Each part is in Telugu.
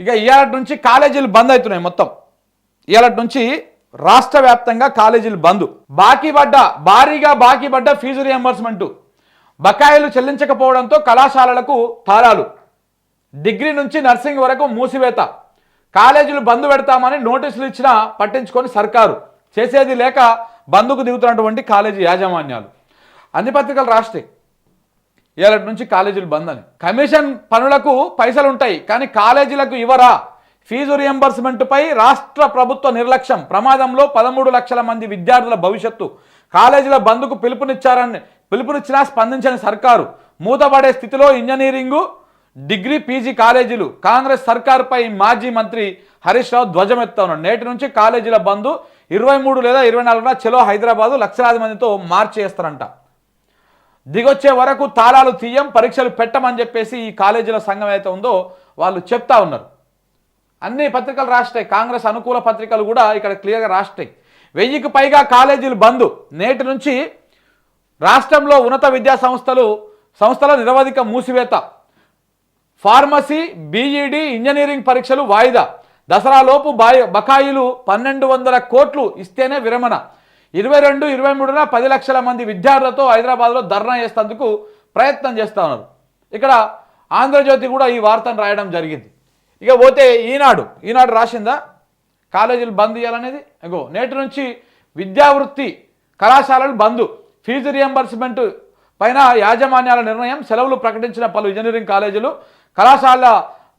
ఇక ఇవాళ నుంచి కాలేజీలు బంద్ అవుతున్నాయి మొత్తం. ఇవాళ నుంచి రాష్ట్ర వ్యాప్తంగా కాలేజీలు బంద్. భారీగా బాకీ పడ్డ ఫీజు రియంబర్స్మెంట్, బకాయిలు చెల్లించకపోవడంతో కళాశాలలకు తాళాలు, డిగ్రీ నుంచి నర్సింగ్ వరకు మూసివేత, కాలేజీలు బంద్ పెడతామని నోటీసులు ఇచ్చినా పట్టించుకొని సర్కారు, చేసేది లేక బంద్కు దిగుతున్నటువంటి కాలేజీ యాజమాన్యాలు. అన్ని పత్రికలు రాష్ట్రే ఇవాళ నుంచి కాలేజీలు బంద్ అని. కమిషన్ పనులకు పైసలు ఉంటాయి కానీ కాలేజీలకు ఇవ్వరా? ఫీజు రియంబర్స్మెంట్పై రాష్ట్ర ప్రభుత్వ నిర్లక్ష్యం, ప్రమాదంలో 13 లక్షల మంది విద్యార్థుల భవిష్యత్తు. కాలేజీల బంద్కు పిలుపునిచ్చినా స్పందించని సర్కారు, మూతపడే స్థితిలో ఇంజనీరింగు, డిగ్రీ, పీజీ కాలేజీలు. కాంగ్రెస్ సర్కారుపై మాజీ మంత్రి హరీష్ రావు ధ్వజమెత్తా ఉన్నాడు. నేటి నుంచి కాలేజీల బంద్ 23 లేదా 24న చలో హైదరాబాదు, లక్షలాది మందితో మార్చి చేస్తారంట. దిగొచ్చే వరకు తాళాలు తీయం, పరీక్షలు పెట్టమని చెప్పేసి ఈ కాలేజీల సంఘం అయితే ఉందో వాళ్ళు చెప్తా ఉన్నారు. అన్ని పత్రికలు రాష్ట్రాయి, కాంగ్రెస్ అనుకూల పత్రికలు కూడా ఇక్కడ క్లియర్గా రాష్ట్రాయి. 1000కి పైగా కాలేజీలు బంద్. నేటి నుంచి రాష్ట్రంలో ఉన్నత విద్యా సంస్థల నిరవధిక మూసివేత. ఫార్మసీ, బీఈడి, ఇంజనీరింగ్ పరీక్షలు వాయిదా. దసరాలోపు బకాయిలు 1200 కోట్లు ఇస్తేనే విరమణ. 22, 23న 10 లక్షల మంది విద్యార్థులతో హైదరాబాద్లో ధర్నా చేసేందుకు ప్రయత్నం చేస్తూ ఉన్నారు. ఇక్కడ ఆంధ్రజ్యోతి కూడా ఈ వార్తను రాయడం జరిగింది. ఇక పోతే ఈనాడు రాసిందా కాలేజీలు బంద్ చేయాలనేది. ఇగో నేటి నుంచి విద్యావృత్తి కళాశాలలు బంద్, ఫీజు రియంబర్స్మెంట్ పైన యాజమాన్యాల నిర్ణయం, సెలవులు ప్రకటించిన పలు ఇంజనీరింగ్ కాలేజీలు,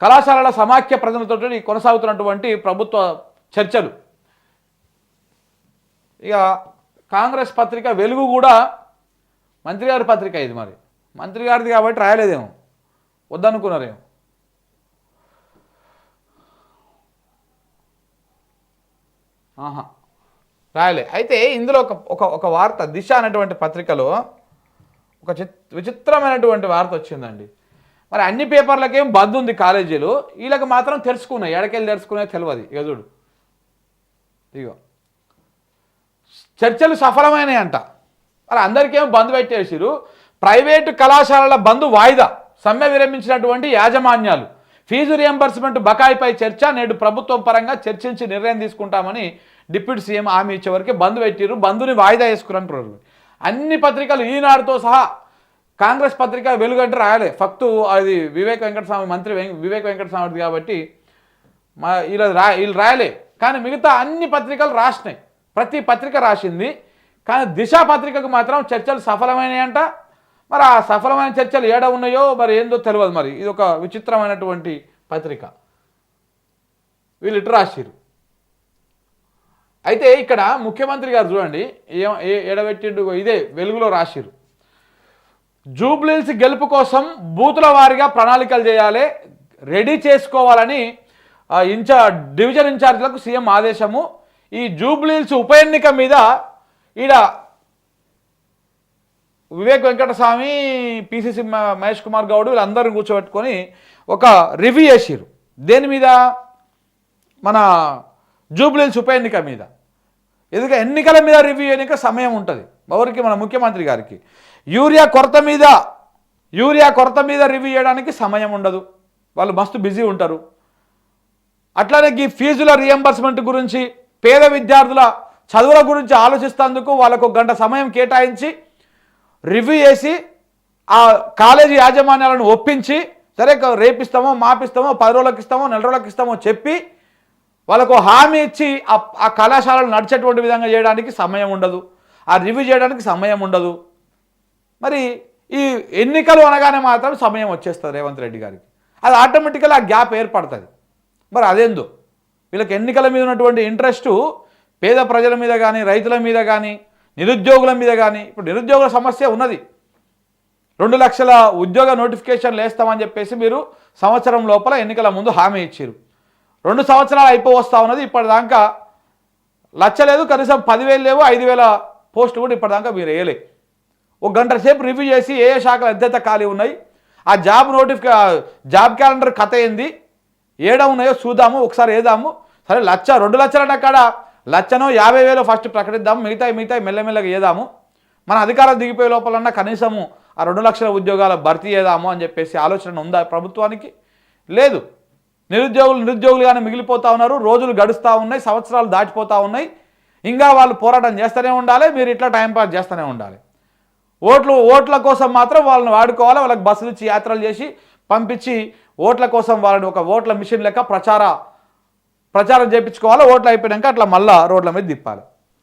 కళాశాలల సమాఖ్య ప్రతినిధులతో కొనసాగుతున్నటువంటి ప్రభుత్వ చర్చలు. ఇక కాంగ్రెస్ పత్రిక వెలుగు కూడా మంత్రి గారి పత్రిక ఇది, మరి మంత్రి గారిది కాబట్టి రాయలేదేమో, వద్దనుకున్నారేమో. రాయలే. అయితే ఇందులో ఒక వార్త దిశ అనేటువంటి పత్రికలో ఒక విచిత్రమైనటువంటి వార్త వచ్చిందండి. మరి అన్ని పేపర్లకేం బంద్ ఉంది కాలేజీలు, వీళ్ళకి మాత్రం తెరుచుకున్నాయి. ఎడకెళ్ళి తెరుచుకున్నాయి తెలియదు. ఇక చూడు, ఇగో చర్చలు సఫలమైనాయి అంట. మరి అందరికేమో బంద్ పెట్టేసిరు. ప్రైవేటు కళాశాలల బంద్ వాయిదా, సమ్మె విరమించినటువంటి యాజమాన్యాలు. ఫీజు రియంబర్స్మెంట్ బకాయిపై చర్చ, నేడు ప్రభుత్వం పరంగా చర్చించి నిర్ణయం తీసుకుంటామని డిప్యూటీ సీఎం హామీ ఇచ్చేవరకు బంద్ పెట్టిరు. బంద్ని వాయిదా వేసుకురంటున్నారు. అన్ని పత్రికలు ఈనాడుతో సహా కాంగ్రెస్ పత్రిక వెలుగంటే రాయలే. ఫక్తు అది మంత్రి వివేక్ వెంకటస్వామి కాబట్టి వీళ్ళు రాయలే. కానీ మిగతా అన్ని పత్రికలు రాసినాయి, ప్రతి పత్రిక రాసింది. కానీ దిశ పత్రికకు మాత్రం చర్చలు సఫలమైనాయంట. మరి ఆ సఫలమైన చర్చలు ఏడ ఉన్నాయో మరి ఏందో తెలియదు. మరి ఇది ఒక విచిత్రమైనటువంటి పత్రిక, వీళ్ళు ఇటు రాసిరు. అయితే ఇక్కడ ముఖ్యమంత్రి గారు చూడండి ఎడబెట్టిండు, ఇదే వెలుగులో రాసిరు. జూబ్లీహిల్స్ గెలుపు కోసం బూతుల వారీగా ప్రణాళికలు చేయాలి, రెడీ చేసుకోవాలని డివిజన్ ఇన్ఛార్జీలకు సీఎం ఆదేశము. ఈ జూబ్లీహిల్స్ ఉప ఎన్నిక మీద ఈడ వివేక్ వెంకటస్వామి, పిసిసి మహేష్ కుమార్ గౌడ్ వీళ్ళందరూ కూర్చోబెట్టుకొని ఒక రివ్యూ చేసిరు. దేని మీద? మన జూబ్లీహిల్స్ ఉప ఎన్నిక మీద. ఎందుకంటే ఎన్నికల మీద రివ్యూ చేయడానికి సమయం ఉంటుంది ఎవరికి? మన ముఖ్యమంత్రి గారికి. యూరియా కొరత మీద రివ్యూ చేయడానికి సమయం ఉండదు, వాళ్ళు మస్తు బిజీ ఉంటారు. అట్లానే ఈ ఫీజుల రియంబర్స్మెంట్ గురించి, పేద విద్యార్థుల చదువుల గురించి ఆలోచిస్తేందుకు వాళ్ళకు 1 గంట సమయం కేటాయించి రివ్యూ చేసి ఆ కాలేజీ యాజమాన్యాలను ఒప్పించి, సరే రేపిస్తామో మాపిస్తామో 10 రోజులకు ఇస్తామో 4 రోజులకు ఇస్తామో చెప్పి వాళ్ళకు హామీ ఇచ్చి ఆ కళాశాలలు నడిచేటువంటి విధంగా చేయడానికి సమయం ఉండదు, ఆ రివ్యూ చేయడానికి సమయం ఉండదు. మరి ఈ ఎన్నికలు అనగానే మాత్రం సమయం వచ్చేస్తుంది రేవంత్ రెడ్డి గారికి. అది ఆటోమేటికల్గా ఆ గ్యాప్ ఏర్పడుతుంది. మరి అదేందో వీళ్ళకి ఎన్నికల మీద ఉన్నటువంటి ఇంట్రెస్టు పేద ప్రజల మీద కానీ, రైతుల మీద కానీ, నిరుద్యోగుల మీద కానీ. ఇప్పుడు నిరుద్యోగుల సమస్య ఉన్నది. 2 లక్షల ఉద్యోగ నోటిఫికేషన్లు వేస్తామని చెప్పేసి మీరు సంవత్సరం లోపల ఎన్నికల ముందు హామీ ఇచ్చారు. 2 సంవత్సరాలు అయిపోవస్తా ఉన్నది. ఇప్పటిదాకా లక్ష లేదు, కనీసం 10,000 లేవు, 5,000 పోస్టులు కూడా ఇప్పటిదాకా మీరు వేయలే. 1 గంట సేపు రివ్యూ చేసి ఏ శాఖలు అత్యంత ఖాళీ ఉన్నాయి, ఆ జాబ్ క్యాలెండర్ కథ ఏంది, ఏడ ఉన్నాయో చూద్దాము, ఒకసారి వేద్దాము. సరే 2 లక్షల కాడ 1,50,000 ఫస్ట్ ప్రకటిద్దాము, మిగతా మెల్లమెల్లగా వేద్దాము. మన అధికారం దిగిపోయే లోపలన్నా కనీసము ఆ 2 లక్షల ఉద్యోగాల భర్తీ చేద్దాము అని చెప్పేసి ఆలోచన ఉందా ప్రభుత్వానికి? లేదు. నిరుద్యోగులుగానే మిగిలిపోతూ ఉన్నారు. రోజులు గడుస్తూ ఉన్నాయి, సంవత్సరాలు దాటిపోతూ ఉన్నాయి. ఇంకా వాళ్ళు పోరాటం చేస్తూనే ఉండాలి, మీరు ఇట్లా టైంపాస్ చేస్తూనే ఉండాలి. ఓట్ల కోసం మాత్రం వాళ్ళని వాడుకోవాలి, వాళ్ళకి బస్సులు ఇచ్చి యాత్రలు చేసి పంపించి ఓట్ల కోసం వాళ్ళని ఒక ఓట్ల మిషన్ లెక్క ప్రచారం చేయించుకోవాలి. ఓట్లు అయిపోయాక అట్లా మళ్ళా రోడ్ల మీద తిప్పాలి.